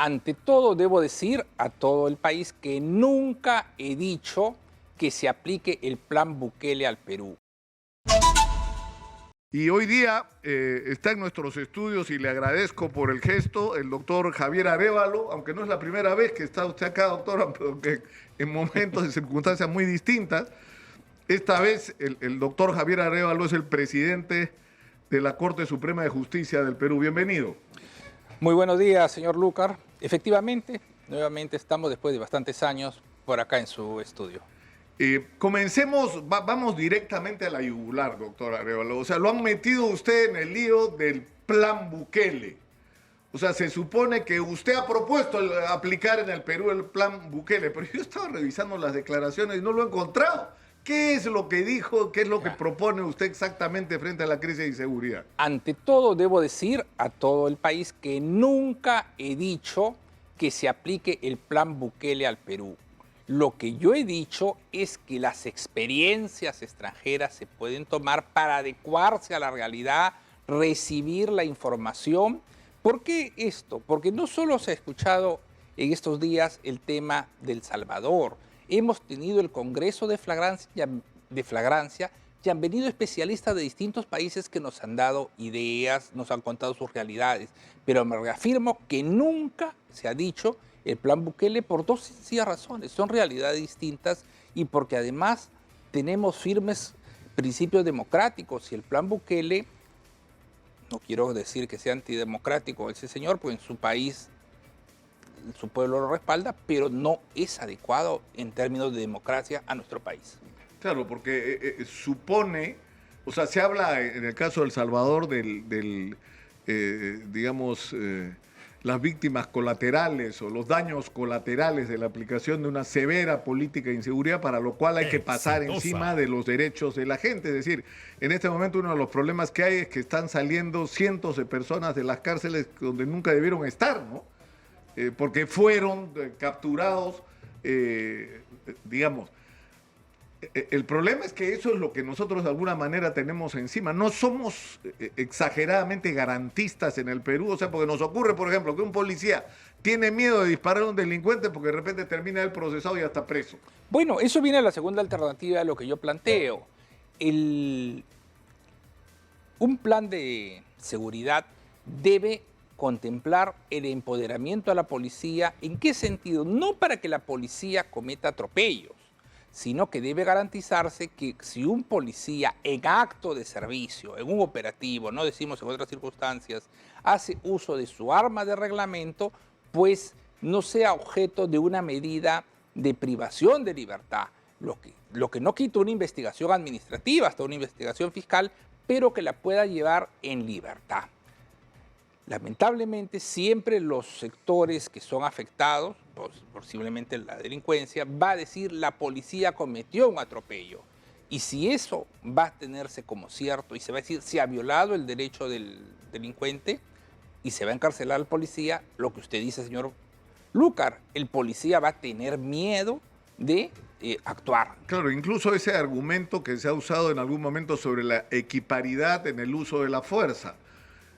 Ante todo, debo decir a todo el país que nunca he dicho que se aplique el plan Bukele al Perú. Y hoy día está en nuestros estudios y le agradezco por el gesto el doctor Javier Arévalo, aunque no es la primera vez que está usted acá, doctora, aunque en momentos y circunstancias muy distintas. Esta vez el doctor Javier Arévalo es el presidente de la Corte Suprema de Justicia del Perú. Bienvenido. Muy buenos días, señor Lucar. Efectivamente, nuevamente estamos después de bastantes años por acá en su estudio. Comencemos, vamos directamente a la yugular, doctor Arévalo. O sea, lo han metido usted en el lío del plan Bukele. O sea, se supone que usted ha propuesto aplicar en el Perú el plan Bukele, pero yo estaba revisando las declaraciones y no lo he encontrado. ¿Qué es lo que dijo? ¿Qué es lo que propone usted exactamente frente a la crisis de inseguridad? Ante todo, debo decir a todo el país que nunca he dicho que se aplique el plan Bukele al Perú. Lo que yo he dicho es que las experiencias extranjeras se pueden tomar para adecuarse a la realidad, recibir la información. ¿Por qué esto? Porque no solo se ha escuchado en estos días el tema del Salvador. Hemos tenido el Congreso de Flagrancia y han venido especialistas de distintos países que nos han dado ideas, nos han contado sus realidades. Pero me reafirmo que nunca se ha dicho el plan Bukele por dos sencillas razones. Son realidades distintas y porque además tenemos firmes principios democráticos. Y el plan Bukele, no quiero decir que sea antidemocrático ese señor, pues en su país su pueblo lo respalda, pero no es adecuado en términos de democracia a nuestro país. Claro, porque supone, o sea, se habla en el caso de El Salvador digamos, las víctimas colaterales o los daños colaterales de la aplicación de una severa política de inseguridad, para lo cual hay que pasar encima de los derechos de la gente. Es decir, en este momento uno de los problemas que hay es que están saliendo cientos de personas de las cárceles donde nunca debieron estar, ¿no? Porque fueron capturados, digamos. El problema es que eso es lo que nosotros de alguna manera tenemos encima. No somos exageradamente garantistas en el Perú, o sea, porque nos ocurre, por ejemplo, que un policía tiene miedo de disparar a un delincuente porque de repente termina el procesado y ya está preso. Bueno, eso viene a la segunda alternativa de lo que yo planteo. Un plan de seguridad debe contemplar el empoderamiento a la policía. ¿En qué sentido? No para que la policía cometa atropellos, sino que debe garantizarse que si un policía en acto de servicio, en un operativo, no decimos en otras circunstancias, hace uso de su arma de reglamento, pues no sea objeto de una medida de privación de libertad, lo que no quita una investigación administrativa, hasta una investigación fiscal, pero que la pueda llevar en libertad. Lamentablemente, siempre los sectores que son afectados, posiblemente la delincuencia, va a decir la policía cometió un atropello. Y si eso va a tenerse como cierto y se va a decir se ha violado el derecho del delincuente y se va a encarcelar al policía, lo que usted dice, señor Lucar, el policía va a tener miedo de actuar. Claro, incluso ese argumento que se ha usado en algún momento sobre la equiparidad en el uso de la fuerza.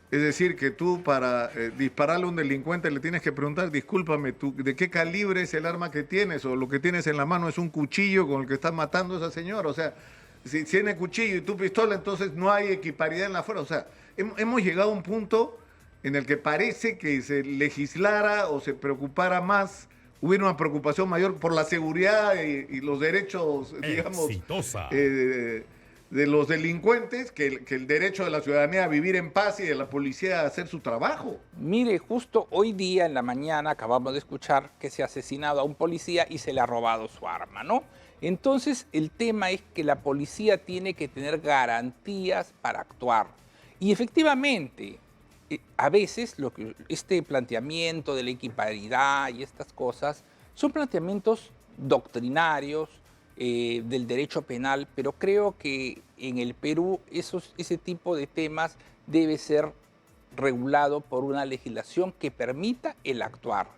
Es decir, que tú para dispararle a un delincuente le tienes que preguntar, discúlpame, ¿de qué calibre es el arma que tienes? O lo que tienes en la mano es un cuchillo con el que estás matando a esa señora. O sea, si tiene cuchillo y tu pistola, entonces no hay equiparidad en la fuerza. O sea, hemos llegado a un punto en el que parece que se legislara o se preocupara más, hubiera una preocupación mayor por la seguridad y los derechos, digamos, de los delincuentes que el derecho de la ciudadanía a vivir en paz y de la policía a hacer su trabajo. Mire, justo hoy día en la mañana acabamos de escuchar que se ha asesinado a un policía y se le ha robado su arma, ¿no? Entonces el tema es que la policía tiene que tener garantías para actuar. Y efectivamente, a veces este planteamiento de la equiparidad y estas cosas son planteamientos doctrinarios, del derecho penal, pero creo que en el Perú ese tipo de temas debe ser regulado por una legislación que permita el actuar.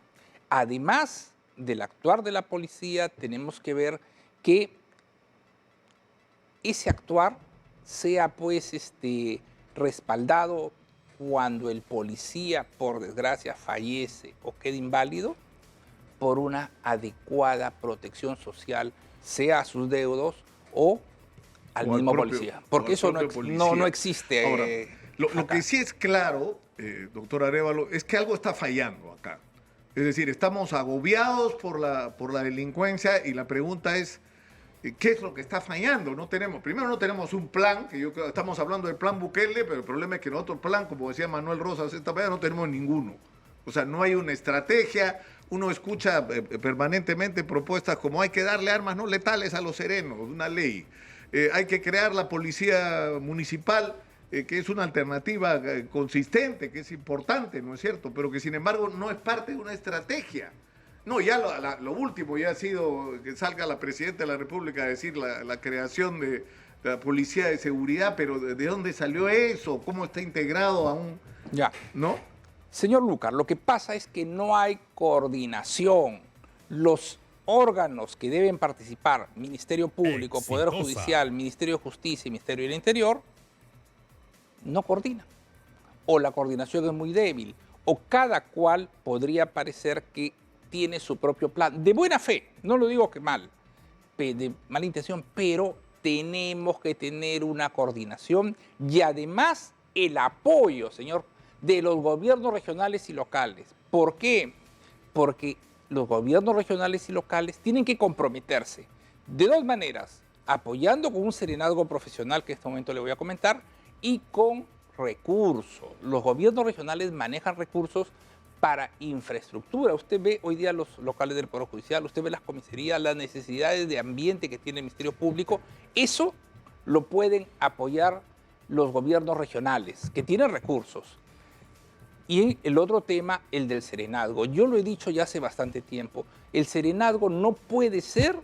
Además del actuar de la policía, tenemos que ver que ese actuar sea pues respaldado cuando el policía, por desgracia, fallece o queda inválido por una adecuada protección social, sea a sus deudos o al O al mismo propio- policía. o Porque al eso no, propio no policía. existe. Ahora, lo acá. que sí es claro, doctor Arévalo, es que algo está fallando acá. Es decir, estamos agobiados por la delincuencia y la pregunta es, ¿qué es lo que está fallando? Primero no tenemos un plan, que yo creo, estamos hablando del plan Bukele, pero el problema es que nosotros plan, como decía Manuel Rosas esta mañana, no tenemos ninguno. O sea, no hay una estrategia. Uno escucha permanentemente propuestas como hay que darle armas no letales a los serenos, una ley. Hay que crear la policía municipal, que es una alternativa consistente, que es importante, ¿no es cierto? Pero que sin embargo no es parte de una estrategia. No, ya lo último ya ha sido que salga la presidenta de la República a decir la creación de la policía de seguridad, pero ¿de dónde salió eso? ¿Cómo está integrado aún? Ya. ¿No? Señor Lucar, lo que pasa es que no hay coordinación. Los órganos que deben participar, Ministerio Público, Poder Judicial, Ministerio de Justicia y Ministerio del Interior, no coordinan. O la coordinación es muy débil, o cada cual podría parecer que tiene su propio plan. De buena fe, no lo digo que mal, de mala intención, pero tenemos que tener una coordinación y además el apoyo, señor, de los gobiernos regionales y locales. ¿Por qué? Porque los gobiernos regionales y locales tienen que comprometerse de dos maneras, apoyando con un serenazgo profesional que en este momento le voy a comentar y con recursos. Los gobiernos regionales manejan recursos para infraestructura. Usted ve hoy día los locales del Poder Judicial, usted ve las comisarías, las necesidades de ambiente que tiene el Ministerio Público. Eso lo pueden apoyar los gobiernos regionales, que tienen recursos. Y el otro tema, el del serenazgo. Yo lo he dicho ya hace bastante tiempo. El serenazgo no puede ser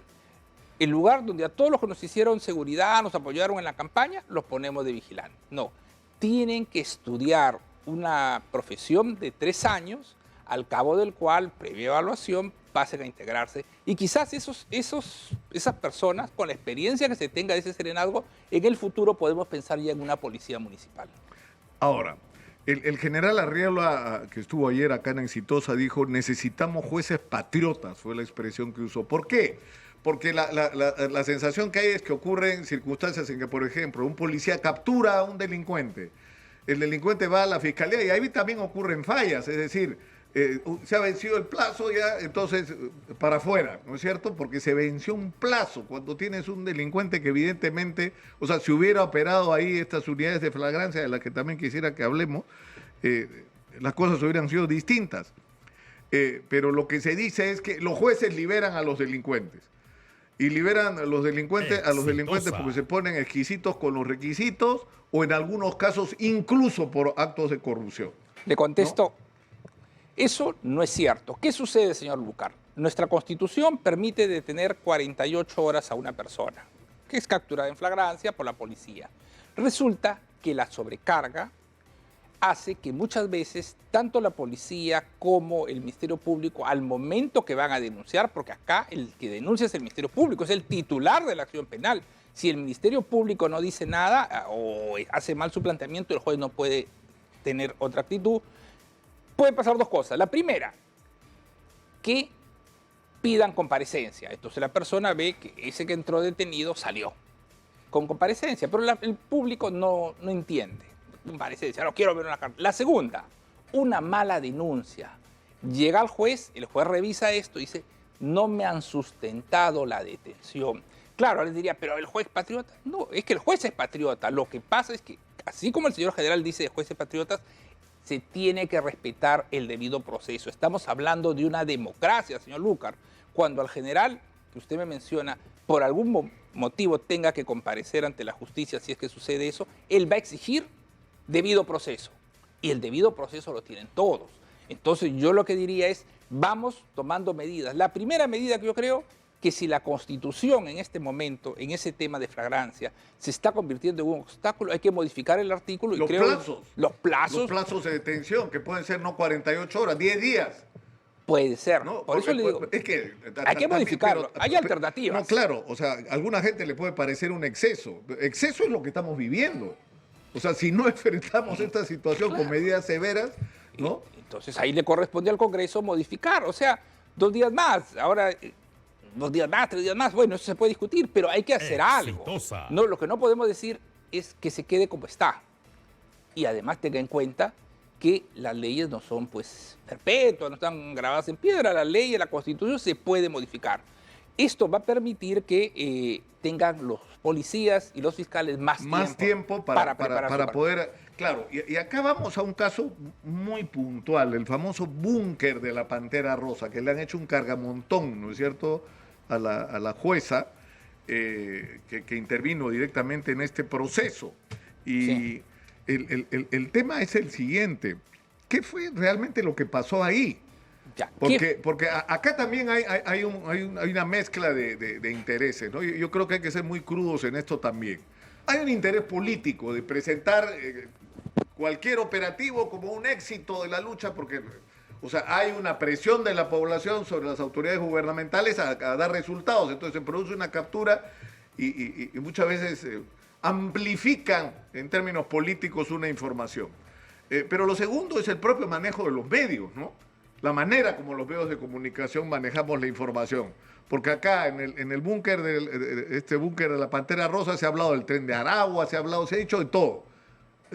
el lugar donde a todos los que nos hicieron seguridad, nos apoyaron en la campaña, los ponemos de vigilantes. No, tienen que estudiar una profesión de 3 años, al cabo del cual, previa evaluación, pasen a integrarse. Y quizás esas personas, con la experiencia que se tenga de ese serenazgo, en el futuro podemos pensar ya en una policía municipal. Ahora, el general Arriola, que estuvo ayer acá en Exitosa, dijo, necesitamos jueces patriotas, fue la expresión que usó. ¿Por qué? Porque la sensación que hay es que ocurren circunstancias en que, por ejemplo, un policía captura a un delincuente, el delincuente va a la fiscalía y ahí también ocurren fallas, es decir, se ha vencido el plazo ya, entonces para afuera, ¿no es cierto? Porque se venció un plazo cuando tienes un delincuente que evidentemente, o sea, si hubiera operado ahí estas unidades de flagrancia de las que también quisiera que hablemos, las cosas hubieran sido distintas. Pero lo que se dice es que los jueces liberan a los delincuentes. Y liberan a los delincuentes porque se ponen exquisitos con los requisitos o en algunos casos incluso por actos de corrupción. Le contesto, ¿no? Eso no es cierto. ¿Qué sucede, señor Lucar? Nuestra Constitución permite detener 48 horas a una persona, que es capturada en flagrancia por la policía. Resulta que la sobrecarga hace que muchas veces tanto la policía como el Ministerio Público, al momento que van a denunciar, porque acá el que denuncia es el Ministerio Público, es el titular de la acción penal. Si el Ministerio Público no dice nada o hace mal su planteamiento, el juez no puede tener otra actitud. Pueden pasar dos cosas. La primera, que pidan comparecencia. Entonces la persona ve que ese que entró detenido salió con comparecencia, pero el público no entiende. Comparecencia, no quiero ver una carta. La segunda, una mala denuncia. Llega al juez, el juez revisa esto y dice, no me han sustentado la detención. Claro, les diría, pero el juez patriota. No, es que el juez es patriota. Lo que pasa es que, así como el señor general dice de jueces patriotas, se tiene que respetar el debido proceso. Estamos hablando de una democracia, señor Lucar. Cuando al general, que usted me menciona, por algún motivo tenga que comparecer ante la justicia, si es que sucede eso, él va a exigir debido proceso. Y el debido proceso lo tienen todos. Entonces yo lo que diría es, vamos tomando medidas. La primera medida que yo creo que si la Constitución en este momento, en ese tema de flagrancia, se está convirtiendo en un obstáculo, hay que modificar el artículo. Los plazos. Los plazos de detención, que pueden ser no 48 horas, 10 días. Puede ser. No, por eso le digo, es que, hay que modificarlo. Hay alternativas. No, claro, o sea, a alguna gente le puede parecer un exceso. Exceso es lo que estamos viviendo. O sea, si no enfrentamos esta situación con medidas severas, ¿no? Entonces ahí le corresponde al Congreso modificar, o sea, 2 días más, ahora 2 días más, 3 días más, bueno, eso se puede discutir, pero hay que hacer algo. No, lo que no podemos decir es que se quede como está. Y además tenga en cuenta que las leyes no son pues perpetuas, no están grabadas en piedra, la ley y la Constitución se puede modificar. Esto va a permitir que tengan los policías y los fiscales más tiempo para poder... Claro, y acá vamos a un caso muy puntual, el famoso búnker de la Pantera Rosa, que le han hecho un cargamontón, ¿no es cierto?, a la jueza que intervino directamente en este proceso. Y sí, el tema es el siguiente, ¿qué fue realmente lo que pasó ahí? Ya, porque acá también hay una mezcla de intereses, ¿no? Yo creo que hay que ser muy crudos en esto también. Hay un interés político de presentar cualquier operativo como un éxito de la lucha, porque, o sea, hay una presión de la población sobre las autoridades gubernamentales a dar resultados. Entonces se produce una captura y muchas veces amplifican en términos políticos una información. Pero lo segundo es el propio manejo de los medios, ¿no? La manera como los medios de comunicación manejamos la información. Porque acá en el búnker, este búnker de la Pantera Rosa, se ha hablado del Tren de Aragua, se ha dicho de todo.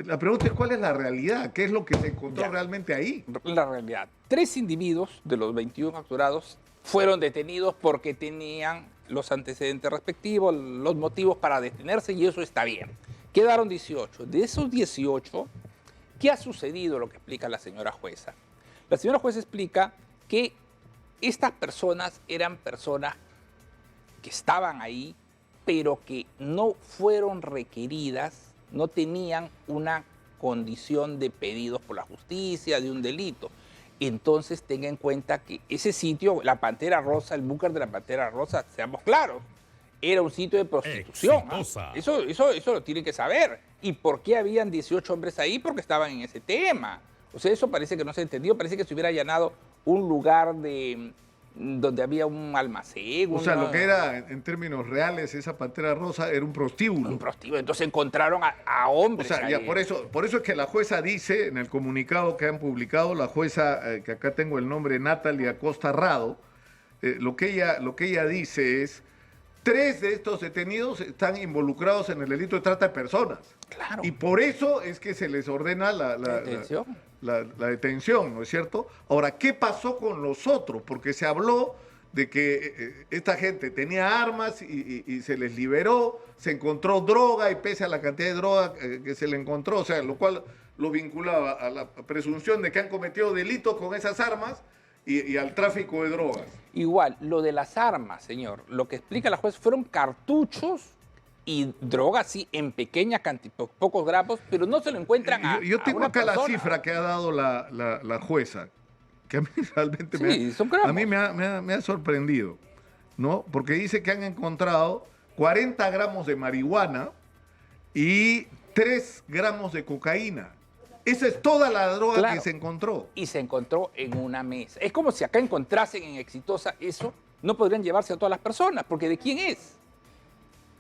La pregunta es cuál es la realidad, qué es lo que se encontró realmente ahí. La realidad. 3 individuos de los 21 capturados fueron detenidos porque tenían los antecedentes respectivos, los motivos para detenerse, y eso está bien. Quedaron 18. De esos 18, ¿qué ha sucedido? Lo que explica la señora jueza. La señora jueza explica que estas personas eran personas que estaban ahí, pero que no fueron requeridas, no tenían una condición de pedidos por la justicia, de un delito. Entonces tenga en cuenta que ese sitio, la Pantera Rosa, el búnker de la Pantera Rosa, seamos claros, era un sitio de prostitución. Eso lo tienen que saber. ¿Y por qué habían 18 hombres ahí? Porque estaban en ese tema. O sea, eso parece que no se entendió, parece que se hubiera allanado un lugar donde había un almacén. O sea, lo que era, en términos reales, esa Pantera Rosa era un prostíbulo. Un prostíbulo, entonces encontraron a hombres. O sea, ya por eso es que la jueza dice, en el comunicado que han publicado, la jueza, que acá tengo el nombre, Natalia Acosta Rado, lo que ella dice es, 3 de estos detenidos están involucrados en el delito de trata de personas. Claro. Y por eso es que se les ordena la detención, ¿no es cierto? Ahora, ¿qué pasó con los otros? Porque se habló de que esta gente tenía armas y se les liberó, se encontró droga y pese a la cantidad de droga que se le encontró, o sea, lo cual lo vinculaba a la presunción de que han cometido delitos con esas armas y al tráfico de drogas. Igual, lo de las armas, señor, lo que explica la juez fueron cartuchos y drogas, sí, en pequeñas cantidades, pocos gramos, pero no se lo encuentran Yo tengo acá la cifra que ha dado la jueza, que a mí realmente me ha sorprendido, ¿no? Porque dice que han encontrado 40 gramos de marihuana y 3 gramos de cocaína. Esa es toda la droga que se encontró. Y se encontró en una mesa. Es como si acá encontrasen en Exitosa eso, no podrían llevarse a todas las personas, porque ¿de quién es?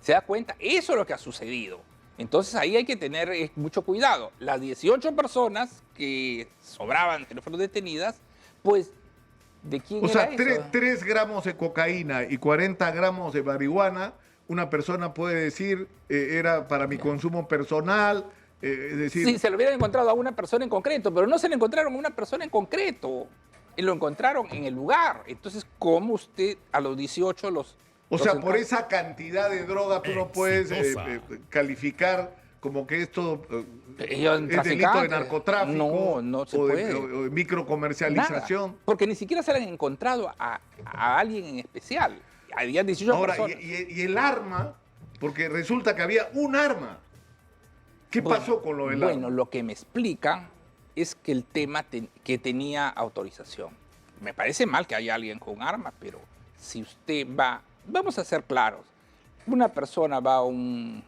¿Se da cuenta? Eso es lo que ha sucedido. Entonces ahí hay que tener mucho cuidado. Las 18 personas que sobraban, que no fueron detenidas, pues, ¿de quién era eso? O sea, 3 gramos de cocaína y 40 gramos de marihuana, una persona puede decir, era para mi consumo personal. Es decir, sí, se lo hubieran encontrado a una persona en concreto, pero no se le encontraron a una persona en concreto. Lo encontraron en el lugar. Entonces, ¿cómo usted a los 18 los... O sea, por esa cantidad de droga tú no puedes calificar como que esto es delito de narcotráfico, no se puede. O de microcomercialización. Nada, porque ni siquiera se le han encontrado a alguien en especial. Había 18 personas. Y el arma, porque resulta que había un arma. ¿Qué pasó con lo del arma? Bueno, lo que me explican es que el tema que tenía autorización. Me parece mal que haya alguien con arma, pero si usted va... Vamos a ser claros. Una persona va a un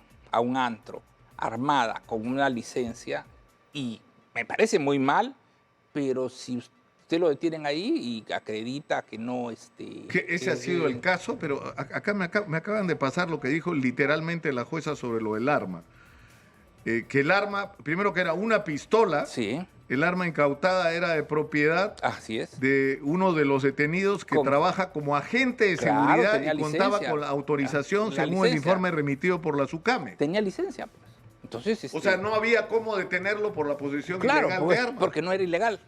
antro armada con una licencia y me parece muy mal, pero si usted lo detienen ahí y acredita que no... Que ese ha sido el caso, pero acá me acaban de pasar lo que dijo literalmente la jueza sobre lo del arma. que el arma, primero que era una pistola, Sí, el arma incautada era de propiedad así es. de uno de los detenidos que Con- trabaja como agente de Claro, seguridad tenía y contaba licencia. con la autorización La según el licencia. informe remitido por la SUCAME. Tenía licencia, pues. Entonces, O sea, no había cómo detenerlo por la posesión claro, ilegal pues, de armas. porque no era ilegal.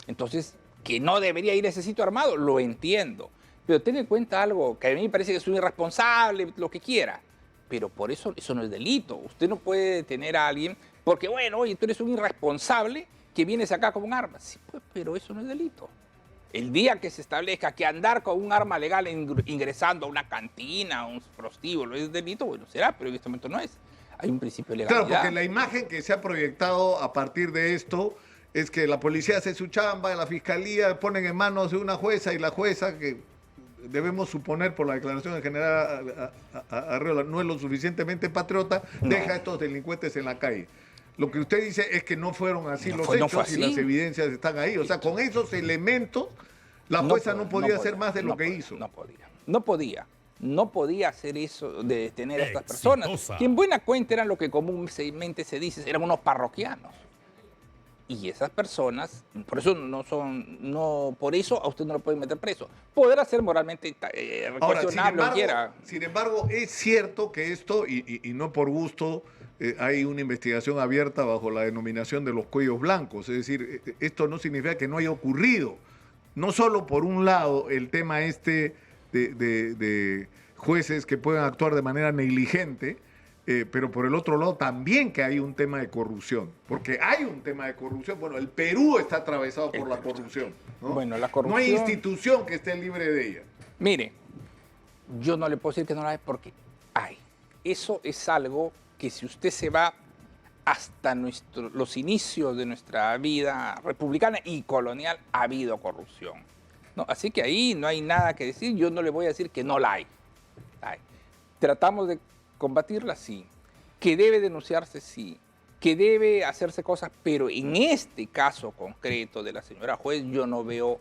Entonces, que no debería ir a ese sitio armado, lo entiendo. Pero ten en cuenta algo, que a mí me parece que es un irresponsable, lo que quiera. Pero por eso no es delito. Usted no puede detener a alguien porque, bueno, oye, tú eres un irresponsable que vienes acá con un arma. Sí, pues, pero eso no es delito. El día que se establezca que andar con un arma legal ingresando a una cantina, a un prostíbulo es delito, bueno, será, pero en este momento no es. Hay un principio de Claro, legalidad. porque la imagen que se ha proyectado a partir de esto es que la policía hace su chamba, la fiscalía ponen en manos de una jueza y la jueza, que debemos suponer por la declaración de general Arreola no es lo suficientemente patriota, No. deja a estos delincuentes en la calle. Lo que usted dice es que no fueron así No los fue- no hechos fue y así. las evidencias están ahí. O sea, con esos elementos, la jueza no podía hacer más de lo que hizo. No podía hacer eso de detener a estas personas, que en buena cuenta eran lo que comúnmente se dice, eran unos parroquianos. Y esas personas, por eso por eso a usted no lo pueden meter preso. Podrá ser moralmente Ahora, cuestionable lo que quiera. sin embargo, es cierto que esto, y no por gusto, hay una investigación abierta bajo la denominación de los cuellos blancos. Es decir, esto no significa que no haya ocurrido. No solo por un lado el tema de jueces que puedan actuar de manera negligente, pero por el otro lado también que hay un tema de corrupción, porque hay un tema de corrupción. Bueno, el Perú está atravesado por la corrupción, ¿no? Bueno, la No hay corrupción- institución que esté libre de ella. Mire, yo no le puedo decir que no la hay porque hay. Eso es algo que si usted se va hasta los inicios de nuestra vida republicana y colonial, ha habido corrupción, ¿no? Así que ahí no hay nada que decir. Yo no le voy a decir que no la hay. La hay. Tratamos de combatirla, sí. Que debe denunciarse, sí. Que debe hacerse cosas, pero en este caso concreto de la señora juez, yo no veo,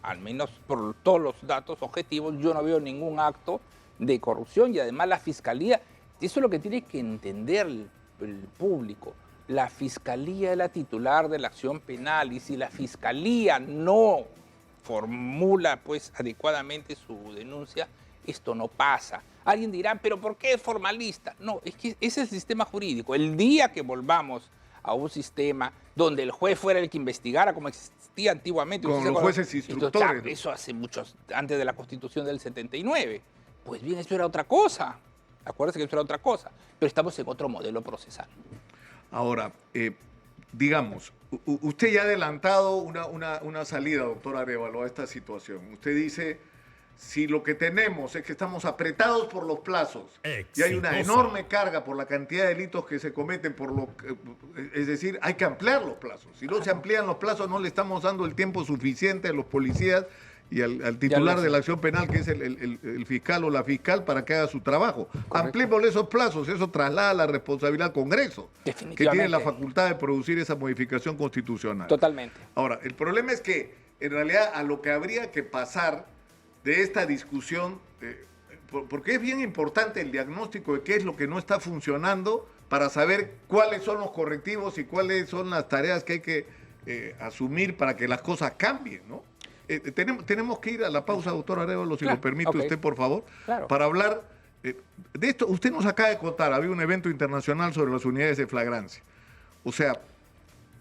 al menos por todos los datos objetivos, yo no veo ningún acto de corrupción. Y además la fiscalía, eso es lo que tiene que entender el público. La fiscalía es la titular de la acción penal, y si la fiscalía no formula pues adecuadamente su denuncia, esto no pasa. Alguien dirá, pero ¿por qué es formalista? No, es que ese es el sistema jurídico. El día que volvamos a un sistema donde el juez fuera el que investigara, como existía antiguamente. Con usted los se acuerda, jueces instructores, ¿no? Eso hace muchos, antes de la Constitución del 79. Pues bien, eso era otra cosa. Acuérdense que eso era otra cosa. Pero estamos en otro modelo procesal. Ahora, digamos, usted ya ha adelantado una salida, doctor Arévalo, a esta situación. Usted dice, si lo que tenemos es que estamos apretados por los plazos y hay una enorme carga por la cantidad de delitos que se cometen, es decir, hay que ampliar los plazos. Si no se amplían los plazos, no le estamos dando el tiempo suficiente a los policías y al titular de la acción penal, que es el fiscal o la fiscal, para que haga su trabajo. Ampliémosle esos plazos, eso traslada la responsabilidad al Congreso, que tiene la facultad de producir esa modificación constitucional. Totalmente. Ahora, el problema es que, en realidad, a lo que habría que pasar de esta discusión, porque es bien importante el diagnóstico de qué es lo que no está funcionando para saber cuáles son los correctivos y cuáles son las tareas que hay que asumir para que las cosas cambien, ¿no? Tenemos que ir a la pausa, doctor Arévalo, si lo permite usted, por favor, para hablar de esto. Usted nos acaba de contar, había un evento internacional sobre las unidades de flagrancia. O sea,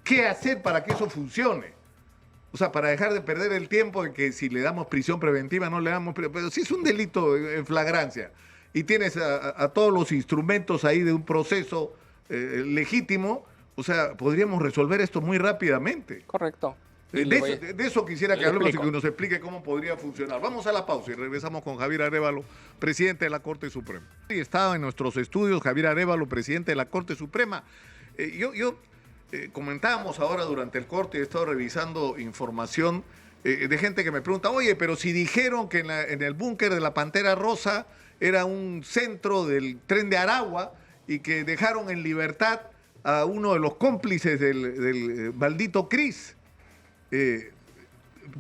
¿qué hacer para que eso funcione? O sea, para dejar de perder el tiempo en que si le damos prisión preventiva, no le damos... Pero si es un delito en flagrancia y tienes a todos los instrumentos ahí de un proceso legítimo, o sea, podríamos resolver esto muy rápidamente. Correcto. De eso quisiera que hablemos y que nos explique cómo podría funcionar. Vamos a la pausa y regresamos con Javier Arévalo, presidente de la Corte Suprema. Y estaba en nuestros estudios Javier Arévalo, presidente de la Corte Suprema. Comentábamos ahora durante el corte, he estado revisando información de gente que me pregunta, oye, pero si dijeron que en el búnker de la Pantera Rosa era un centro del Tren de Aragua y que dejaron en libertad a uno de los cómplices del maldito Cris.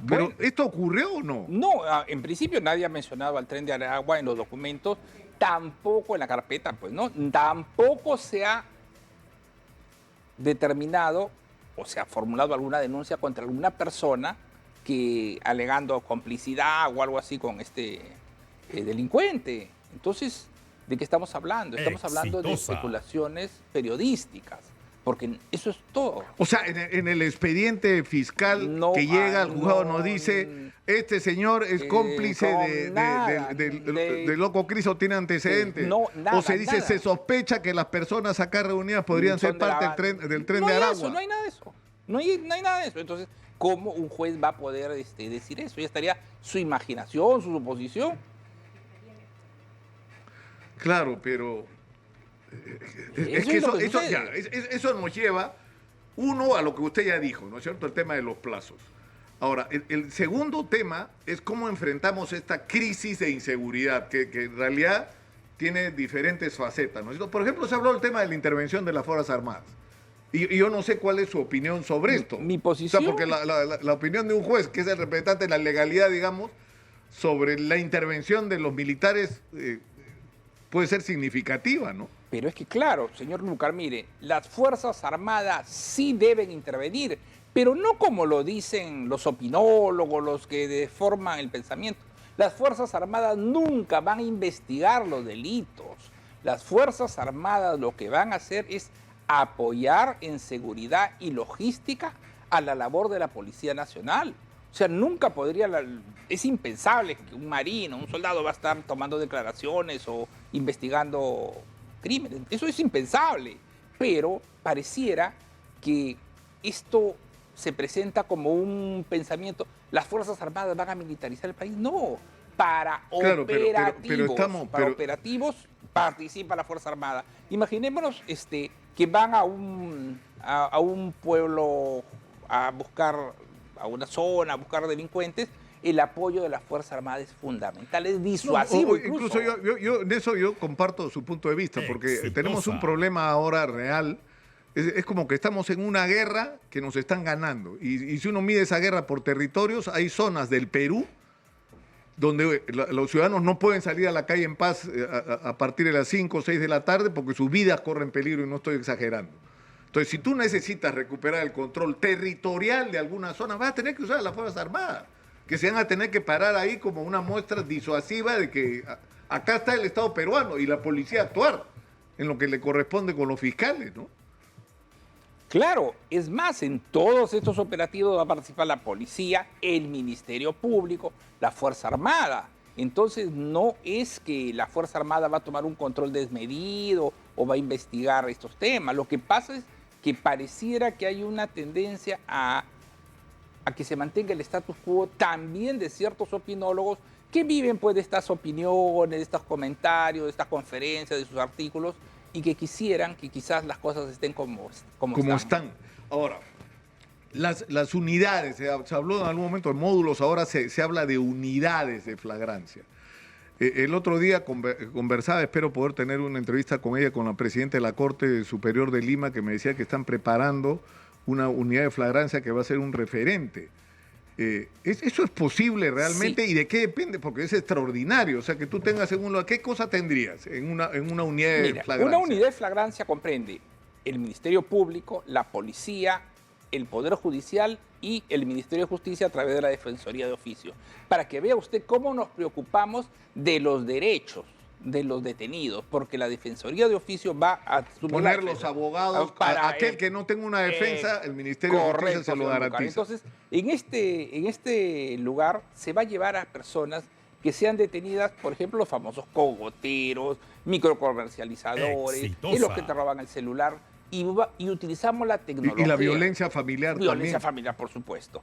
Pero ¿esto ocurrió o no? No, en principio nadie ha mencionado al Tren de Aragua en los documentos, tampoco en la carpeta, pues no, tampoco se ha determinado o se ha formulado alguna denuncia contra alguna persona que alegando complicidad o algo así con este delincuente. Entonces, ¿de qué estamos hablando? Estamos hablando de especulaciones periodísticas, porque eso es todo. O sea, en el expediente fiscal que llega al juzgado nos dice, este señor es cómplice de Loco Cristo, tiene antecedentes. O se dice, se sospecha que las personas acá reunidas podrían ser parte del tren de Aragua. No hay nada de eso. No hay nada de eso. Entonces, ¿cómo un juez va a poder decir eso? Ya estaría su imaginación, su suposición. Claro, pero es que eso nos lleva, uno, a lo que usted ya dijo, ¿no es cierto? El tema de los plazos. Ahora, el segundo tema es cómo enfrentamos esta crisis de inseguridad, que en realidad tiene diferentes facetas, ¿no es cierto? Por ejemplo, se habló del tema de la intervención de las Fuerzas Armadas. Y yo no sé cuál es su opinión sobre esto. Mi posición. O sea, porque la opinión de un juez, que es el representante de la legalidad, digamos, sobre la intervención de los militares puede ser significativa, ¿no? Pero es que, claro, señor Lucar, mire, las Fuerzas Armadas sí deben intervenir, pero no como lo dicen los opinólogos, los que deforman el pensamiento. Las Fuerzas Armadas nunca van a investigar los delitos. Las Fuerzas Armadas lo que van a hacer es apoyar en seguridad y logística a la labor de la Policía Nacional. O sea, nunca podría, es impensable que un marino, un soldado va a estar tomando declaraciones o investigando crímenes. Eso es impensable. Pero pareciera que esto se presenta como un pensamiento. Las Fuerzas Armadas van a militarizar el país. No, para operativos participa la Fuerza Armada. Imaginémonos que van a un pueblo a buscar, a una zona, a buscar delincuentes. El apoyo de la Fuerza Armada es fundamental, es disuasivo. Incluso yo en eso yo comparto su punto de vista, porque tenemos un problema ahora real. Es como que estamos en una guerra que nos están ganando. Y si uno mide esa guerra por territorios, hay zonas del Perú donde los ciudadanos no pueden salir a la calle en paz a partir de las 5 o 6 de la tarde porque sus vidas corren peligro, y no estoy exagerando. Entonces, si tú necesitas recuperar el control territorial de alguna zona, vas a tener que usar a las Fuerzas Armadas, que se van a tener que parar ahí como una muestra disuasiva de que acá está el Estado peruano y la policía actuar en lo que le corresponde con los fiscales, ¿no? Claro, es más, en todos estos operativos va a participar la policía, el Ministerio Público, la Fuerza Armada. Entonces no es que la Fuerza Armada va a tomar un control desmedido o va a investigar estos temas. Lo que pasa es que pareciera que hay una tendencia a que se mantenga el status quo también de ciertos opinólogos que viven pues de estas opiniones, de estos comentarios, de estas conferencias, de sus artículos, y que quisieran que quizás las cosas estén como están. Ahora, las unidades, se habló en algún momento de módulos, ahora se habla de unidades de flagrancia. El otro día conversaba, espero poder tener una entrevista con ella, con la presidenta de la Corte Superior de Lima, que me decía que están preparando una unidad de flagrancia que va a ser un referente. ¿Eso es posible realmente? Sí. ¿Y de qué depende? Porque es extraordinario. O sea, que tú tengas ¿qué cosa tendrías en una unidad de flagrancia? Una unidad de flagrancia comprende el Ministerio Público, la Policía, el Poder Judicial y el Ministerio de Justicia a través de la Defensoría de Oficio. Para que vea usted cómo nos preocupamos de los derechos de los detenidos, porque la Defensoría de Oficio va a poner los abogados para aquel que no tenga una defensa, el Ministerio de Justicia se lo garantiza. Entonces, en este lugar se va a llevar a personas que sean detenidas, por ejemplo, los famosos cogoteros, microcomercializadores, y los que te roban el celular, y utilizamos la tecnología. Y la violencia familiar también. Violencia familiar, por supuesto.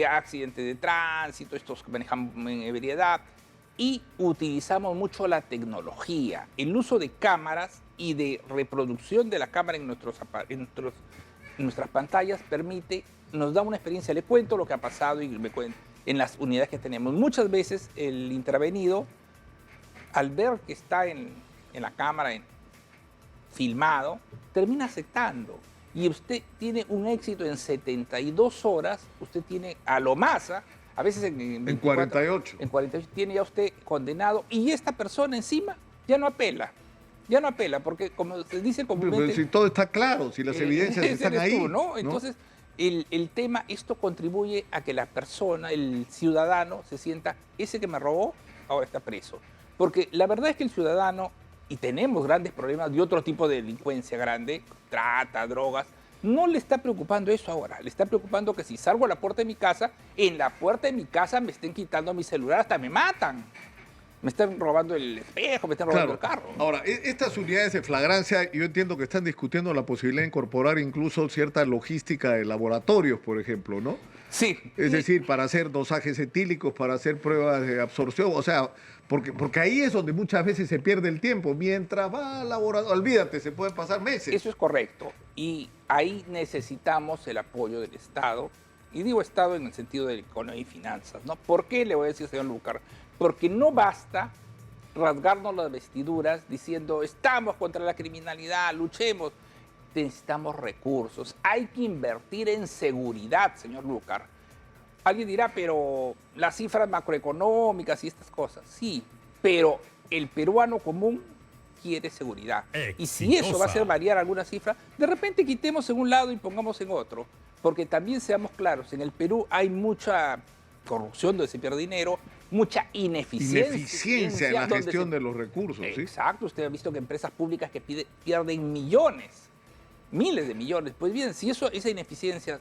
Accidentes de tránsito, estos que manejan en ebriedad. Y utilizamos mucho la tecnología, el uso de cámaras y de reproducción de la cámara en nuestras pantallas nos da una experiencia. Le cuento lo que ha pasado y me cuento en las unidades que tenemos. Muchas veces el intervenido, al ver que está en la cámara filmado, termina aceptando. Y usted tiene un éxito en 72 horas, usted tiene a lo más, a veces en 48. En 48 tiene ya usted condenado y esta persona encima ya no apela. Ya no apela, porque como se dice Pero comúnmente... si todo está claro, si las evidencias ese están eres ahí. tú, ¿no? Entonces, el tema, esto contribuye a que la persona, el ciudadano, se sienta, ese que me robó, ahora está preso. Porque la verdad es que el ciudadano, y tenemos grandes problemas de otro tipo de delincuencia grande, trata, drogas, no le está preocupando eso ahora. Le está preocupando que si salgo a la puerta de mi casa, en la puerta de mi casa me estén quitando mi celular, hasta me matan. Me están robando el espejo, me están robando el carro. Ahora, estas unidades de flagrancia, yo entiendo que están discutiendo la posibilidad de incorporar incluso cierta logística de laboratorios, por ejemplo, ¿no? Sí. Es decir, para hacer dosajes etílicos, para hacer pruebas de absorción, o sea, porque ahí es donde muchas veces se pierde el tiempo. Mientras va al laboratorio, olvídate, se pueden pasar meses. Eso es correcto. Y ahí necesitamos el apoyo del Estado. Y digo Estado en el sentido de economía y finanzas, ¿no? ¿Por qué le voy a decir, señor Lucar? Porque no basta rasgarnos las vestiduras diciendo estamos contra la criminalidad, luchemos. Necesitamos recursos. Hay que invertir en seguridad, señor Lucar. Alguien dirá, pero las cifras macroeconómicas y estas cosas. Sí, pero el peruano común quiere seguridad. Exitosa. Y si eso va a hacer variar alguna cifra, de repente quitemos en un lado y pongamos en otro. Porque también seamos claros, en el Perú hay mucha corrupción donde se pierde dinero, mucha Ineficiencia en la donde gestión de los recursos, ¿sí? Exacto, usted ha visto que empresas públicas que pierden millones, miles de millones. Pues bien, si esa ineficiencia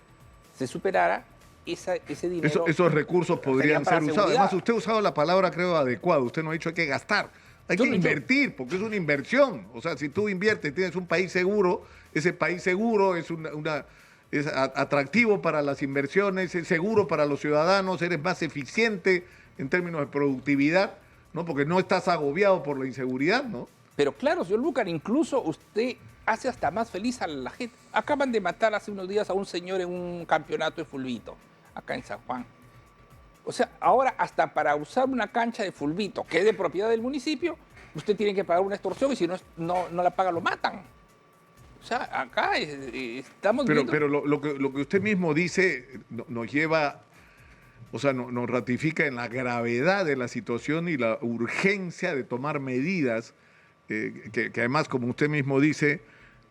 se superara, ese dinero... Esos recursos podrían para ser usados. seguridad. Además, usted ha usado la palabra, creo, adecuada. Usted no ha dicho hay que gastar. Hay que invertir, porque es una inversión. O sea, si tú inviertes, tienes un país seguro, ese país seguro es es atractivo para las inversiones, es seguro para los ciudadanos, eres más eficiente en términos de productividad, ¿no? Porque no estás agobiado por la inseguridad, ¿no? Pero claro, señor Lucar, incluso usted hace hasta más feliz a la gente. Acaban de matar hace unos días a un señor en un campeonato de fulbito, acá en San Juan. O sea, ahora hasta para usar una cancha de fulbito, que es de propiedad del municipio, usted tiene que pagar una extorsión y si no la paga lo matan. O sea, acá estamos viendo... Pero lo que usted mismo dice nos lleva, o sea, nos ratifica en la gravedad de la situación y la urgencia de tomar medidas que además, como usted mismo dice,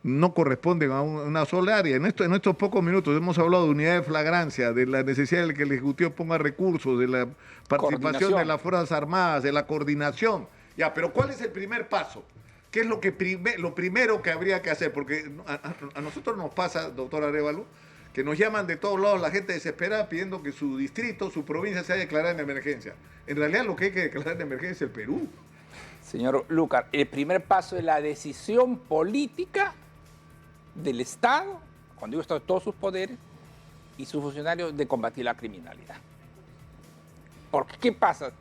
no corresponden a una sola área. En estos pocos minutos hemos hablado de unidad de flagrancia, de la necesidad de que el Ejecutivo ponga recursos, de la participación de las Fuerzas Armadas, de la coordinación. Ya, pero ¿cuál es el primer paso? ¿Qué es lo primero que habría que hacer? Porque a nosotros nos pasa, doctor Arévalo, que nos llaman de todos lados la gente desesperada pidiendo que su distrito, su provincia sea declarada en emergencia. En realidad lo que hay que declarar en emergencia es el Perú. Señor Lucar, el primer paso es la decisión política del Estado, cuando digo Estado, de todos sus poderes y sus funcionarios, de combatir la criminalidad. Porque, ¿qué pasa?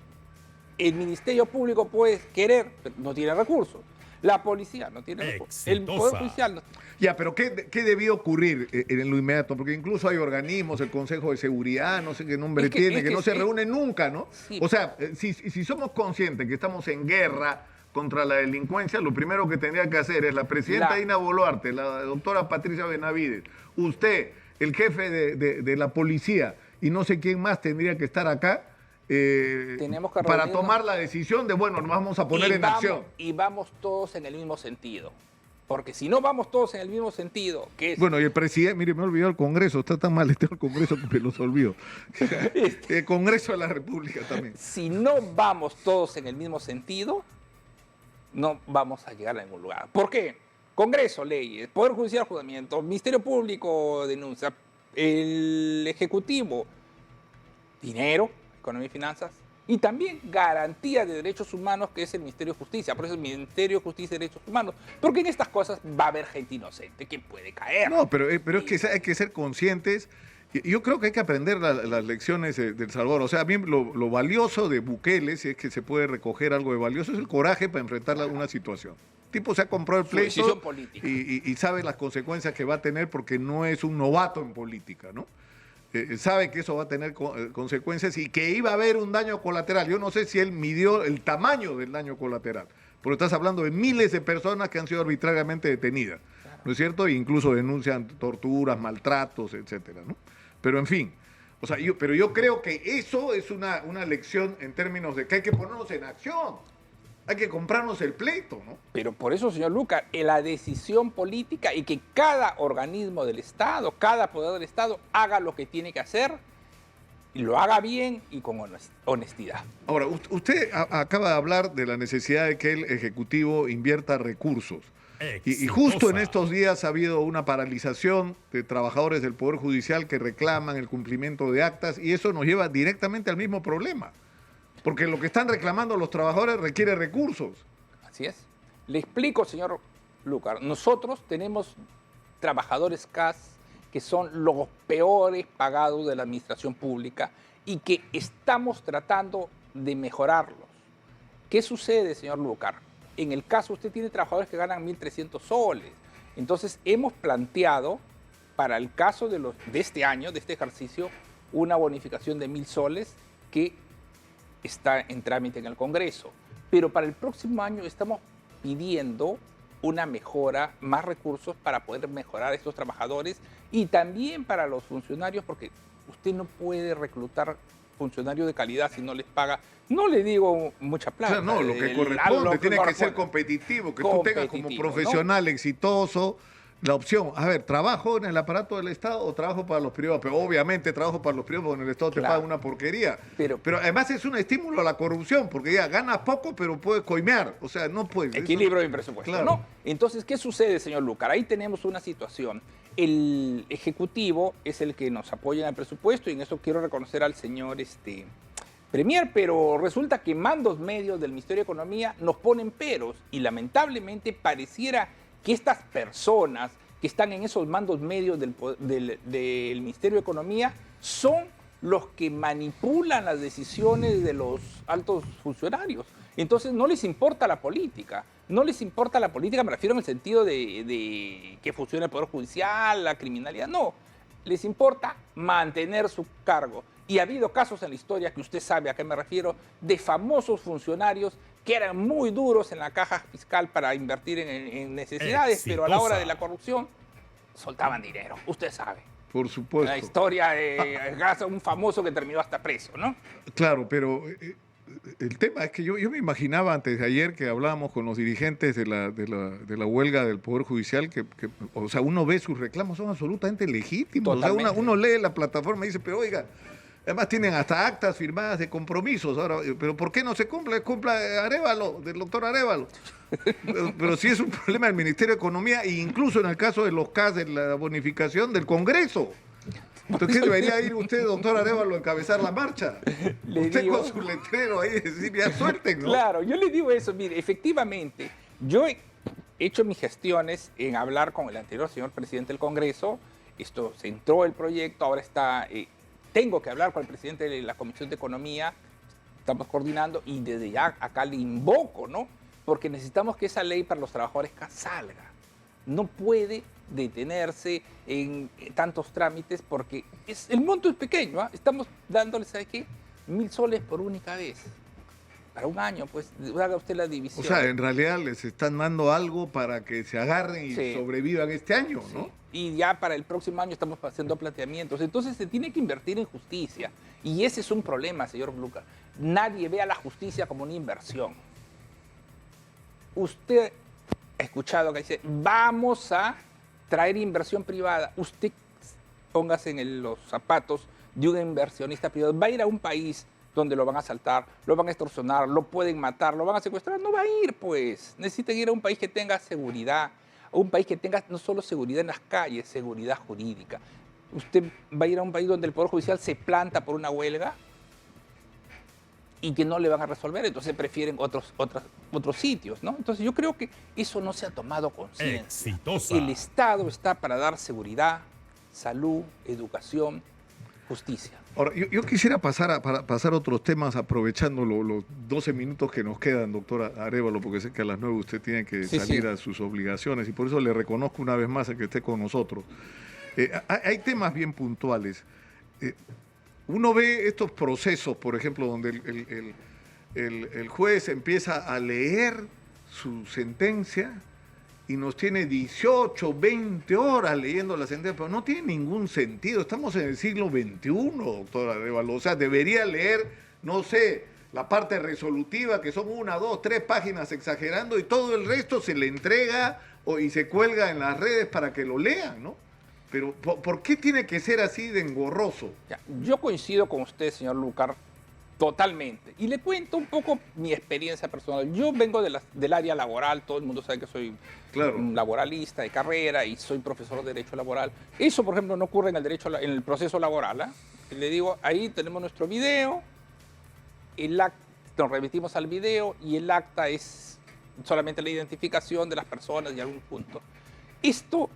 El Ministerio Público puede querer, pero no tiene recursos. La policía no tiene recursos. El Poder Judicial no. Ya, pero ¿qué debía ocurrir en lo inmediato? Porque incluso hay organismos, el Consejo de Seguridad, no sé qué nombre tiene, que no se reúnen nunca, ¿no? Sí. O sea, si somos conscientes que estamos en guerra contra la delincuencia, lo primero que tendría que hacer es la presidenta Dina Boluarte, la doctora Patricia Benavides, usted, el jefe de la policía y no sé quién más tendría que estar acá para tomar la decisión de, bueno, nos vamos a poner en acción. Y vamos todos en el mismo sentido. Porque si no vamos todos en el mismo sentido, que es... Bueno, y el presidente, mire, me he olvidado el Congreso, está tan mal el Congreso que me los olvido. El Congreso de la República también. Si no vamos todos en el mismo sentido, no vamos a llegar a ningún lugar. ¿Por qué? Congreso, leyes, Poder Judicial, juzgamiento, Ministerio Público, denuncia, el Ejecutivo, dinero, economía y finanzas, y también garantía de derechos humanos, que es el Ministerio de Justicia. Por eso el Ministerio de Justicia y Derechos Humanos. Porque en estas cosas va a haber gente inocente que puede caer. No, pero es que hay que ser conscientes. Yo creo que hay que aprender las lecciones del Salvador. O sea, a mí lo valioso de Bukele, si es que se puede recoger algo de valioso, es el coraje para enfrentar una situación. El tipo se ha comprado el pleito y sabe las consecuencias que va a tener porque no es un novato en política, ¿no? Sabe que eso va a tener consecuencias y que iba a haber un daño colateral. Yo no sé si él midió el tamaño del daño colateral, porque estás hablando de miles de personas que han sido arbitrariamente detenidas, ¿no es cierto? E incluso denuncian torturas, maltratos, etcétera, ¿no? Pero en fin, o sea, yo creo que eso es una lección en términos de que hay que ponernos en acción. Hay que comprarnos el pleito, ¿no? Pero por eso, señor Lucar, la decisión política y que cada organismo del Estado, cada poder del Estado haga lo que tiene que hacer y lo haga bien y con honestidad. Ahora, usted acaba de hablar de la necesidad de que el Ejecutivo invierta recursos. Y justo en estos días ha habido una paralización de trabajadores del Poder Judicial que reclaman el cumplimiento de actas y eso nos lleva directamente al mismo problema. Porque lo que están reclamando los trabajadores requiere recursos. Así es. Le explico, señor Lucar. Nosotros tenemos trabajadores CAS que son los peores pagados de la administración pública y que estamos tratando de mejorarlos. ¿Qué sucede, señor Lucar? En el caso, usted tiene trabajadores que ganan 1.300 soles. Entonces, hemos planteado para el caso de este año, de este ejercicio, una bonificación de 1.000 soles que está en trámite en el Congreso. Pero para el próximo año estamos pidiendo una mejora, más recursos para poder mejorar a estos trabajadores y también para los funcionarios, porque usted no puede reclutar funcionarios de calidad si no les paga, no le digo mucha plata. O sea, no, lo que corresponde, tiene que ser competitivo, que tú tengas como profesional, ¿no?, exitoso, la opción, a ver, ¿trabajo en el aparato del Estado o trabajo para los privados? Pero obviamente trabajo para los privados porque en el Estado te pagan una porquería. Pero además es un estímulo a la corrupción, porque ya ganas poco, pero puedes coimear. O sea, no puedes. Equilibrio de presupuesto, claro, ¿no? Entonces, ¿qué sucede, señor Lucar? Ahí tenemos una situación. El Ejecutivo es el que nos apoya en el presupuesto y en eso quiero reconocer al señor Premier, pero resulta que mandos medios del Ministerio de Economía nos ponen peros y lamentablemente pareciera que estas personas que están en esos mandos medios del Ministerio de Economía son los que manipulan las decisiones de los altos funcionarios. Entonces no les importa la política. No les importa la política, me refiero en el sentido de que funcione el Poder Judicial, la criminalidad. No, les importa mantener su cargo. Y ha habido casos en la historia, que usted sabe a qué me refiero, de famosos funcionarios que eran muy duros en la caja fiscal para invertir en necesidades, pero a la hora de la corrupción soltaban dinero, usted sabe. Por supuesto. La historia de un famoso que terminó hasta preso, ¿no? Claro, pero el tema es que yo me imaginaba antes de ayer que hablábamos con los dirigentes de la huelga del Poder Judicial, que o sea, uno ve sus reclamos, son absolutamente legítimos. Totalmente. O sea, uno lee la plataforma y dice, pero oiga, además tienen hasta actas firmadas de compromisos. Ahora, pero ¿por qué no se cumple? Cumpla Arévalo, del doctor Arévalo. Pero sí es un problema del Ministerio de Economía e incluso en el caso de los CAS de la bonificación del Congreso. Entonces, ¿qué debería ir usted, doctor Arévalo, a encabezar la marcha? Usted con su letrero ahí decir, ya suelten, ¿no? Claro, yo le digo eso. Mire, efectivamente, yo he hecho mis gestiones en hablar con el anterior señor presidente del Congreso. Esto se entró el proyecto, ahora está... tengo que hablar con el presidente de la Comisión de Economía, estamos coordinando y desde ya acá le invoco, ¿no? Porque necesitamos que esa ley para los trabajadores salga. No puede detenerse en tantos trámites porque el monto es pequeño, ¿eh? Estamos dándole, ¿sabe qué? 1.000 soles por única vez. Para un año, pues, haga usted la división. O sea, en realidad les están dando algo para que se agarren y sobrevivan este año, ¿no? Y ya para el próximo año estamos haciendo planteamientos. Entonces se tiene que invertir en justicia. Y ese es un problema, señor Lucar. Nadie ve a la justicia como una inversión. Usted ha escuchado que dice, vamos a traer inversión privada. Usted póngase en los zapatos de un inversionista privado. Va a ir a un país donde lo van a asaltar, lo van a extorsionar, lo pueden matar, lo van a secuestrar. No va a ir, pues. Necesita ir a un país que tenga seguridad. Un país que tenga no solo seguridad en las calles, seguridad jurídica. Usted va a ir a un país donde el Poder Judicial se planta por una huelga y que no le van a resolver, entonces prefieren otros sitios, ¿no? Entonces yo creo que eso no se ha tomado conciencia. El Estado está para dar seguridad, salud, educación, justicia. Ahora, yo quisiera pasar a otros temas, aprovechando los 12 minutos que nos quedan, doctor Arévalo, porque sé que a las 9 usted tiene que salir a sus obligaciones y por eso le reconozco una vez más a que esté con nosotros. Hay temas bien puntuales. Uno ve estos procesos, por ejemplo, donde el juez empieza a leer su sentencia y nos tiene 18, 20 horas leyendo la sentencia, pero no tiene ningún sentido. Estamos en el siglo XXI, doctora Arévalo. O sea, debería leer, no sé, la parte resolutiva, que son 1, 2, 3 páginas exagerando, y todo el resto se le entrega y se cuelga en las redes para que lo lean, ¿no? Pero ¿por qué tiene que ser así de engorroso? Ya, yo coincido con usted, señor Lucar, totalmente. Y le cuento un poco mi experiencia personal. Yo vengo del área laboral, todo el mundo sabe que soy un laboralista de carrera y soy profesor de Derecho Laboral. Eso, por ejemplo, no ocurre en en el proceso laboral. Le digo, ahí tenemos nuestro video, nos remitimos al video y el acta es solamente la identificación de las personas y algún punto. Esto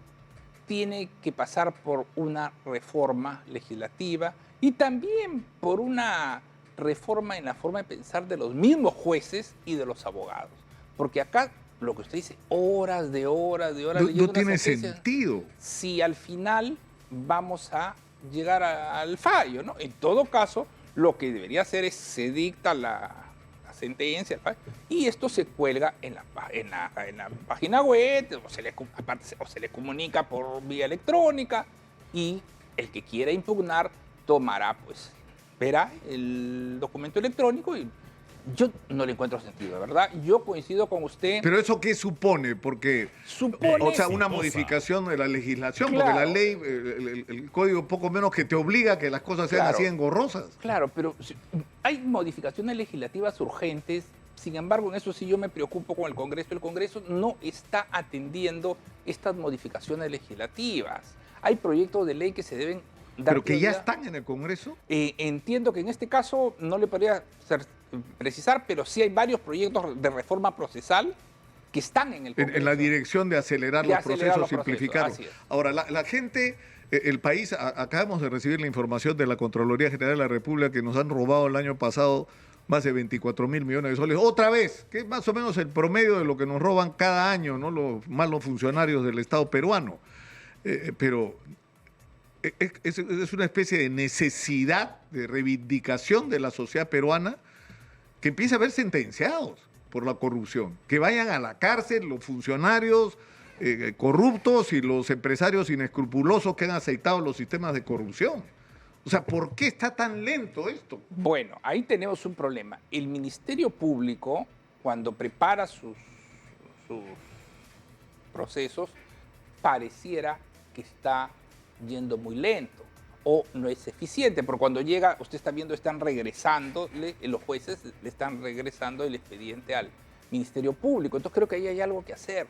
tiene que pasar por una reforma legislativa y también por una reforma en la forma de pensar de los mismos jueces y de los abogados. Porque acá, lo que usted dice, horas de horas leyendo No tiene una sentencia, sentido. si al final vamos a llegar al fallo, ¿no? En todo caso, lo que debería hacer es se dicta la sentencia y esto se cuelga en la página web o se le comunica por vía electrónica y el que quiera impugnar tomará, pues, verá el documento electrónico y yo no le encuentro sentido, ¿verdad? Yo coincido con usted. ¿Pero eso qué supone? Porque, supone, o sea, una modificación de la legislación, claro, porque la ley, el código poco menos que te obliga a que las cosas sean así engorrosas. Claro, pero hay modificaciones legislativas urgentes. Sin embargo, en eso sí yo me preocupo con el Congreso. El Congreso no está atendiendo estas modificaciones legislativas. Hay proyectos de ley que se deben dar ¿Pero que ya están en el Congreso? Entiendo que en este caso no le podría precisar, pero sí hay varios proyectos de reforma procesal que están en el Congreso. En la dirección de acelerar los procesos, simplificarlos. Ahora, la gente, el país, acabamos de recibir la información de la Contraloría General de la República que nos han robado el año pasado más de 24.000 millones de soles. Otra vez, que es más o menos el promedio de lo que nos roban cada año, ¿no? Los malos funcionarios del Estado peruano. Pero es una especie de necesidad de reivindicación de la sociedad peruana que empieza a haber sentenciados por la corrupción, que vayan a la cárcel los funcionarios corruptos y los empresarios inescrupulosos que han aceitado los sistemas de corrupción. O sea, ¿por qué está tan lento esto? Bueno, ahí tenemos un problema. El Ministerio Público, cuando prepara sus procesos, pareciera que está yendo muy lento o no es eficiente, porque cuando llega, usted está viendo, están regresando, los jueces le están regresando el expediente al Ministerio Público. Entonces creo que ahí hay algo que hacer.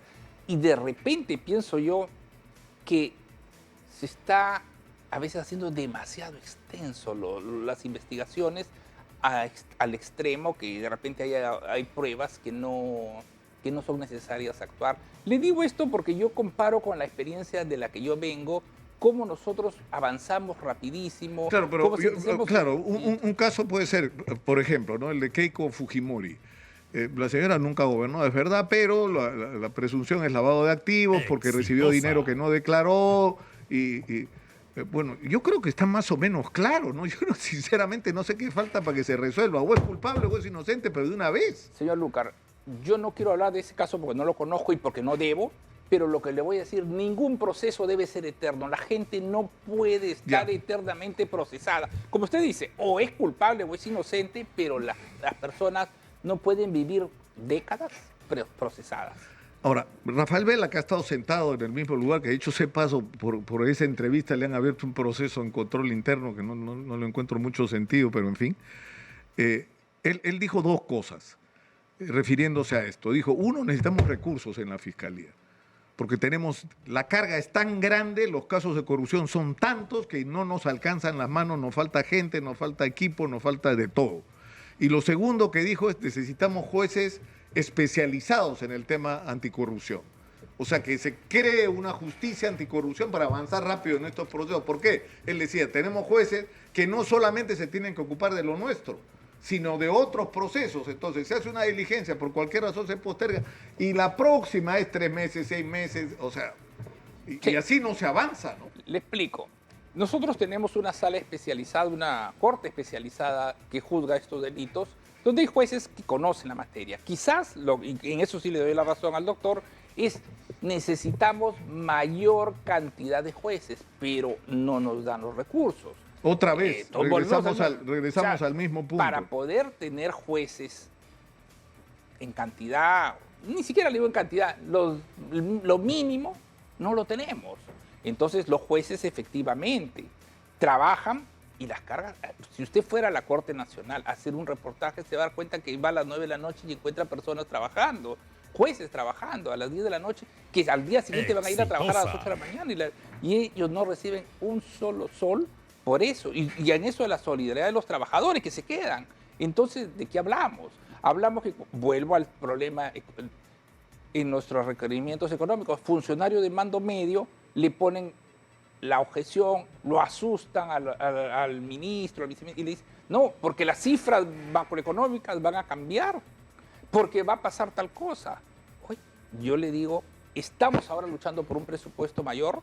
Y de repente pienso yo que se está a veces haciendo demasiado extenso las investigaciones al extremo que de repente hay pruebas que no son necesarias actuar. Le digo esto porque yo comparo con la experiencia de la que yo vengo, cómo nosotros avanzamos rapidísimo. Claro, pero un caso puede ser, por ejemplo, ¿no? El de Keiko Fujimori. La señora nunca gobernó, es verdad, pero la presunción es lavado de activos porque recibió dinero que no declaró bueno, yo creo que está más o menos claro, ¿no? Yo sinceramente no sé qué falta para que se resuelva. O es culpable o es inocente, pero de una vez. Señor Lucar, yo no quiero hablar de ese caso porque no lo conozco y porque no debo, pero lo que le voy a decir, ningún proceso debe ser eterno. La gente no puede estar eternamente procesada. Como usted dice, o es culpable o es inocente, pero las personas no pueden vivir décadas procesadas. Ahora, Rafael Vela, que ha estado sentado en el mismo lugar, que de hecho se pasó por esa entrevista, le han abierto un proceso en control interno que no le encuentro mucho sentido, pero en fin. Él dijo dos cosas refiriéndose a esto. Dijo, uno, necesitamos recursos en la Fiscalía, porque la carga es tan grande, los casos de corrupción son tantos que no nos alcanzan las manos, nos falta gente, nos falta equipo, nos falta de todo. Y lo segundo que dijo es, necesitamos jueces especializados en el tema anticorrupción. O sea, que se cree una justicia anticorrupción para avanzar rápido en estos procesos. ¿Por qué? Él decía, tenemos jueces que no solamente se tienen que ocupar de lo nuestro, sino de otros procesos. Entonces, se hace una diligencia, por cualquier razón se posterga, y la próxima es 3 meses, 6 meses, o sea, y así no se avanza, ¿no? Le explico. Nosotros tenemos una sala especializada, una corte especializada que juzga estos delitos, donde hay jueces que conocen la materia. Quizás, y en eso sí le doy la razón al doctor, necesitamos mayor cantidad de jueces, pero no nos dan los recursos. Otra vez, regresamos, o sea, al mismo punto. Para poder tener jueces en cantidad, ni siquiera le digo en cantidad, lo mínimo no lo tenemos. Entonces los jueces efectivamente trabajan y las cargas. Si usted fuera a la Corte Nacional a hacer un reportaje, se va a dar cuenta que va a las 9 de la noche y encuentra personas trabajando, jueces trabajando a las 10 de la noche, que al día siguiente van a ir a trabajar a las 8 de la mañana y ellos no reciben un solo sol por eso. Y en eso de la solidaridad de los trabajadores que se quedan. Entonces, ¿de qué hablamos? Hablamos que, vuelvo al problema en nuestros requerimientos económicos, funcionarios de mando medio le ponen la objeción, lo asustan al ministro, al viceministro, y le dicen, no, porque las cifras macroeconómicas van a cambiar, porque va a pasar tal cosa. Oye, yo le digo, estamos ahora luchando por un presupuesto mayor,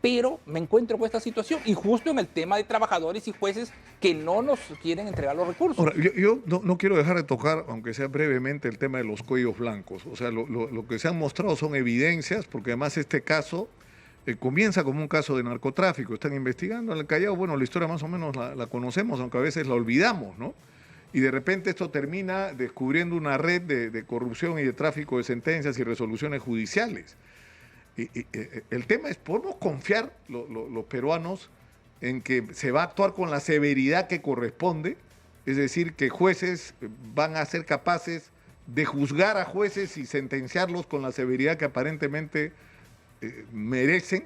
pero me encuentro con esta situación y justo en el tema de trabajadores y jueces que no nos quieren entregar los recursos. Ahora, yo no quiero dejar de tocar, aunque sea brevemente, el tema de los cuellos blancos. O sea, lo que se han mostrado son evidencias, porque además este caso comienza como un caso de narcotráfico. Están investigando en el Callao. Bueno, la historia más o menos la conocemos, aunque a veces la olvidamos, ¿no? Y de repente esto termina descubriendo una red de corrupción y de tráfico de sentencias y resoluciones judiciales. El tema es, ¿podemos confiar los peruanos en que se va a actuar con la severidad que corresponde? Es decir, que jueces van a ser capaces de juzgar a jueces y sentenciarlos con la severidad que aparentemente merecen.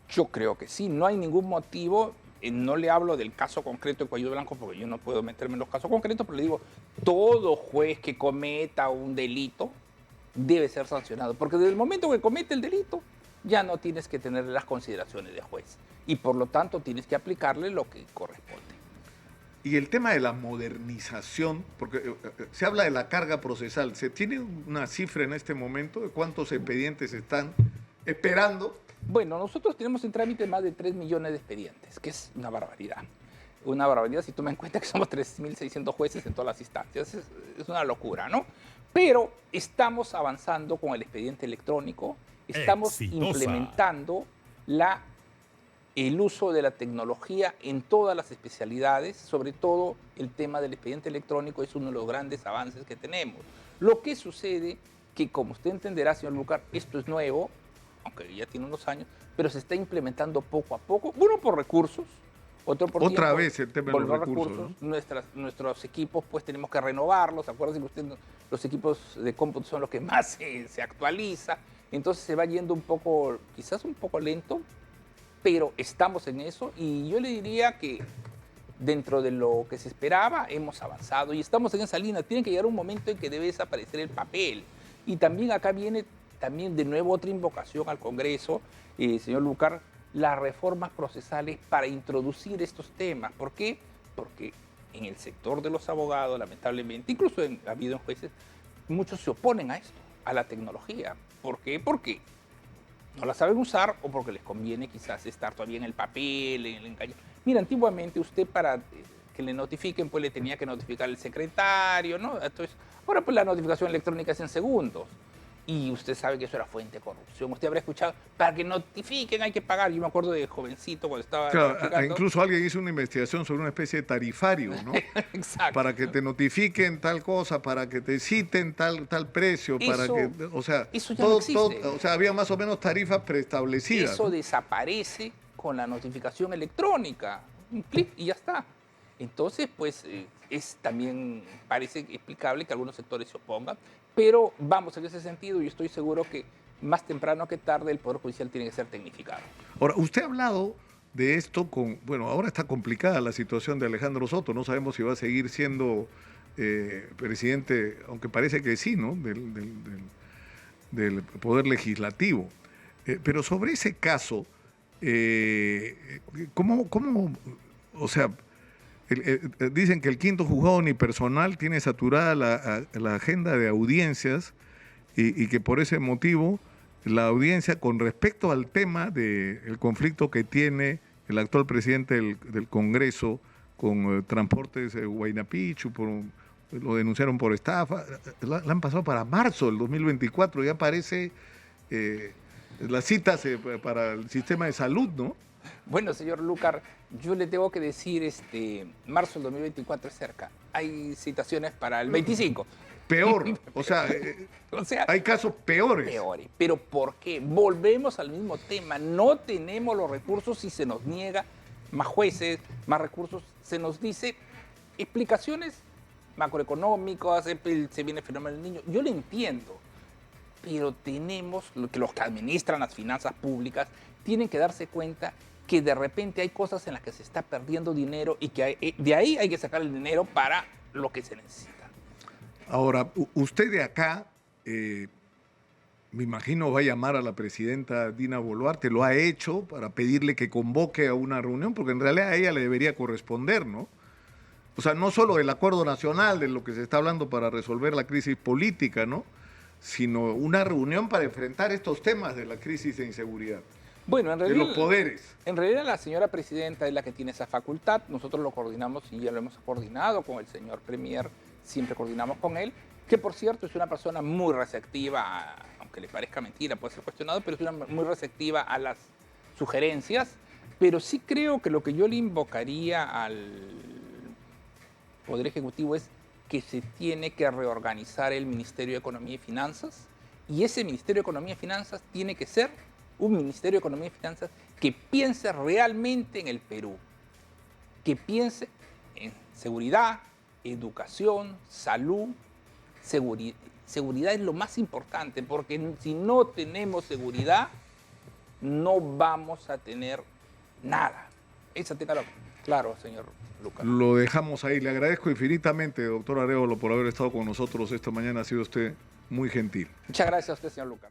Yo creo que sí, no hay ningún motivo. No le hablo del caso concreto de Cuello Blanco porque yo no puedo meterme en los casos concretos, pero le digo, todo juez que cometa un delito debe ser sancionado, porque desde el momento que comete el delito ya no tienes que tener las consideraciones de juez y por lo tanto tienes que aplicarle lo que corresponde. Y el tema de la modernización, porque se habla de la carga procesal, ¿se tiene una cifra en este momento de cuántos expedientes están esperando? Bueno, nosotros tenemos en trámite más de 3 millones de expedientes, que es una barbaridad. Una barbaridad si toma en cuenta que somos 3.600 jueces en todas las instancias. Es una locura, ¿no? Pero estamos avanzando con el expediente electrónico, estamos implementando el uso de la tecnología en todas las especialidades, sobre todo el tema del expediente electrónico es uno de los grandes avances que tenemos. Lo que sucede que, como usted entenderá, señor Lucar, esto es nuevo, aunque ya tiene unos años, pero se está implementando poco a poco, uno por recursos, otro por otra tiempo, vez el tema de los recursos, ¿no? Nuestros equipos pues tenemos que renovarlos, acuérdense que usted, los equipos de cómputo son los que más se actualiza, entonces se va yendo un poco, quizás un poco lento, pero estamos en eso y yo le diría que dentro de lo que se esperaba hemos avanzado y estamos en esa línea. Tiene que llegar un momento en que debe desaparecer el papel. Y también acá viene también de nuevo otra invocación al Congreso, señor Lucar, las reformas procesales para introducir estos temas. ¿Por qué? Porque en el sector de los abogados, lamentablemente, incluso ha habido en jueces, muchos se oponen a esto, a la tecnología. ¿Por qué? Porque no la saben usar o porque les conviene quizás estar todavía en el papel, en el engaño. Mira, antiguamente usted para que le notifiquen, pues le tenía que notificar el secretario, ¿no? Entonces, ahora pues la notificación electrónica es en segundos. Y usted sabe que eso era fuente de corrupción. Usted habrá escuchado, para que notifiquen hay que pagar. Yo me acuerdo de jovencito cuando estaba... Claro, incluso alguien hizo una investigación sobre una especie de tarifario, ¿no? Exacto. Para que te notifiquen tal cosa, para que te citen tal precio, para que... O sea, eso ya no existe. o sea, había más o menos tarifas preestablecidas. Eso, ¿no? Desaparece con la notificación electrónica. Un clic y ya está. Entonces, pues, también parece explicable que algunos sectores se opongan, pero vamos en ese sentido y estoy seguro que más temprano que tarde el Poder Judicial tiene que ser tecnificado. Ahora, usted ha hablado de esto bueno, ahora está complicada la situación de Alejandro Soto, no sabemos si va a seguir siendo presidente, aunque parece que sí, ¿no? Del Poder Legislativo. Pero sobre ese caso, ¿cómo, o sea, dicen que el quinto juzgado unipersonal tiene saturada la agenda de audiencias y que por ese motivo la audiencia con respecto al tema del conflicto que tiene el actual presidente del Congreso con Transportes Huayna Picchu, lo denunciaron por estafa, la han pasado para marzo del 2024, ya aparece las citas para el sistema de salud, ¿no? Bueno, señor Lucar, yo le tengo que decir, marzo del 2024 es cerca. Hay citaciones para el 25. Peor, o sea, O sea, hay casos peores. peores. ¿Pero por qué? Volvemos al mismo tema. No tenemos los recursos y se nos niega más jueces, más recursos. Se nos dice explicaciones macroeconómicas, se viene el fenómeno del niño. Yo lo entiendo, pero tenemos que los que administran las finanzas públicas tienen que darse cuenta que de repente hay cosas en las que se está perdiendo dinero y que de ahí hay que sacar el dinero para lo que se necesita. Ahora, usted de acá, me imagino, va a llamar a la presidenta Dina Boluarte, lo ha hecho para pedirle que convoque a una reunión, porque en realidad a ella le debería corresponder, ¿no? O sea, no solo del acuerdo nacional, de lo que se está hablando para resolver la crisis política, ¿no? Sino una reunión para enfrentar estos temas de la crisis de inseguridad, Bueno, de los poderes. En realidad la señora presidenta es la que tiene esa facultad. Nosotros lo coordinamos y ya lo hemos coordinado con el señor Premier, siempre coordinamos con él, que por cierto es una persona muy receptiva, aunque le parezca mentira, puede ser cuestionado, pero es una muy receptiva a las sugerencias. Pero sí creo que lo que yo le invocaría al Poder Ejecutivo es que se tiene que reorganizar el Ministerio de Economía y Finanzas, y ese Ministerio de Economía y Finanzas tiene que ser un Ministerio de Economía y Finanzas que piense realmente en el Perú, que piense en seguridad, educación, salud. Seguridad es lo más importante, porque si no tenemos seguridad, no vamos a tener nada. Eso téngalo claro, señor Lucas. Lo dejamos ahí. Le agradezco infinitamente, doctor Arévalo, por haber estado con nosotros esta mañana. Ha sido usted muy gentil. Muchas gracias a usted, señor Lucas.